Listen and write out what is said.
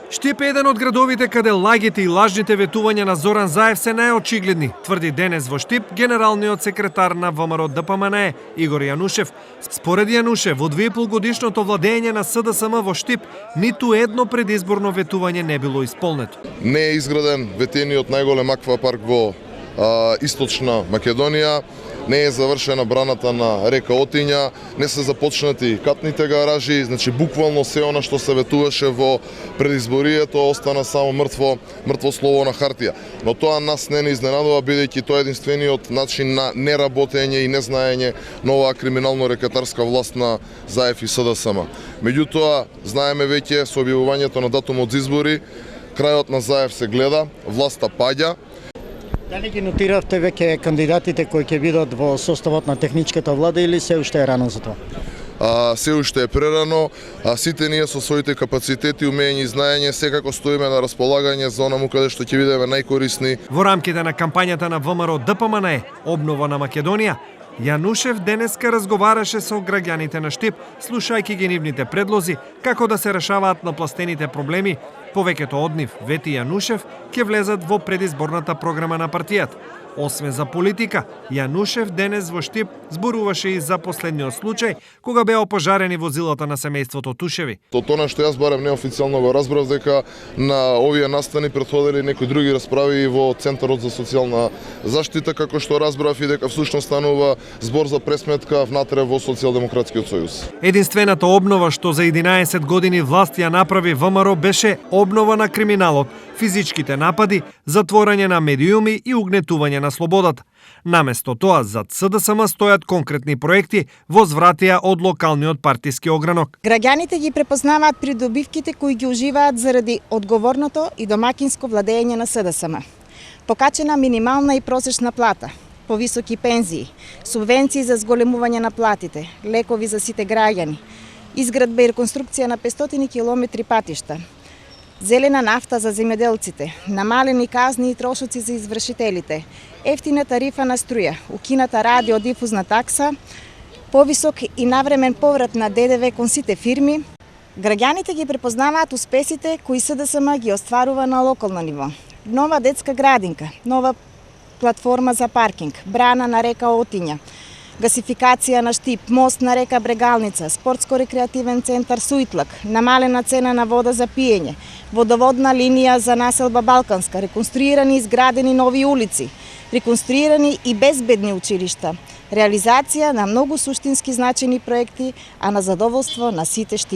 Штип е еден од градовите каде лагите и лажните ветувања на Зоран Заев се најочигледни, тврди денес во Штип генералниот секретар на ВМРО ДПМНЕ Игор Јанушев. Според Јанушев, во 2,5 годишното владење на СДСМ во Штип, ниту едно предизборно ветување не било исполнето. Не е изграден ветениот најголем аквапарк во Источна Македонија, не е завршена браната на река Отиња, не се започнати катните гаражи, значи буквално се она што се ветуваше во предизборието остана само мртво слово на хартија. Но тоа нас не изненадува, бидејќи тоа е единствениот начин на неработење и незнаење на оваа криминално-рекетарска власт на Заев и СДСМ. Меѓутоа, знаеме веќе со објавувањето на датумот за избори, крајот на Заев се гледа, власта паѓа. Дали ги нотиравте веќе кандидатите кои ќе бидат во составот на техничката влада или се уште е рано за тоа? Се уште е прерано, сите ние со своите капацитети, умење и знаење секако стоиме на располагање за онаму каде што ќе бидеме најкорисни. Во рамките на кампањата на ВМРО ДПМНЕ Обнова на Македонија, Јанушев денеска разговараше со граѓаните на Штип, слушајќи ги нивните предлози како да се решаваат напластените проблеми. Повеќето од нив, вети Јанушев, ќе влезат во предизборната програма на партијата. Освен за политика, Јанушев денес во Штип зборуваше и за последниот случај кога беа опожарени возилата на семејството Тушеви. Тоа што јас барем неофицијално го разбрав дека на овие настани претходели некои други расправи во Центарот за социјална заштита, како што разбрав и дека всушност станува збор за пресметка внатре во Социјалдемократскиот сојуз. Единствената обнова што за 11 години власт ја направи ВМРО беше обнова на криминалот, физичките напади, затворање на медиуми и угнетување на слободата. Наместо тоа, зад СДСМ стојат конкретни проекти во звратија од локалниот партиски огранок. Граѓаните ги препознаваат придобивките кои ги уживаат заради одговорното и домакинско владење на СДСМ. Покачена минимална и просечна плата, повисоки пензии, субвенции за зголемување на платите, лекови за сите граѓани, изградба и реконструкција на 500 километри патишта, зелена нафта за земјоделците, намалени казни и трошоци за извршителите, ефтина тарифа на струја, укината радиодифузна такса, повисок и навремен поврат на ДДВ кон сите фирми. Граѓаните ги препознаваат успесите кои СДСМ ги остварува на локално ниво. Нова детска градинка, нова платформа за паркинг, брана на река Отиња, гасификација на Штип, мост на река Брегалница, спортско-рекреативен центар Суитлак, намалена цена на вода за пиење, водоводна линија за населба Балканска, реконструирани и изградени нови улици, реконструирани и безбедни училишта, реализација на многу суштински значени проекти, а на задоволство на сите Штип.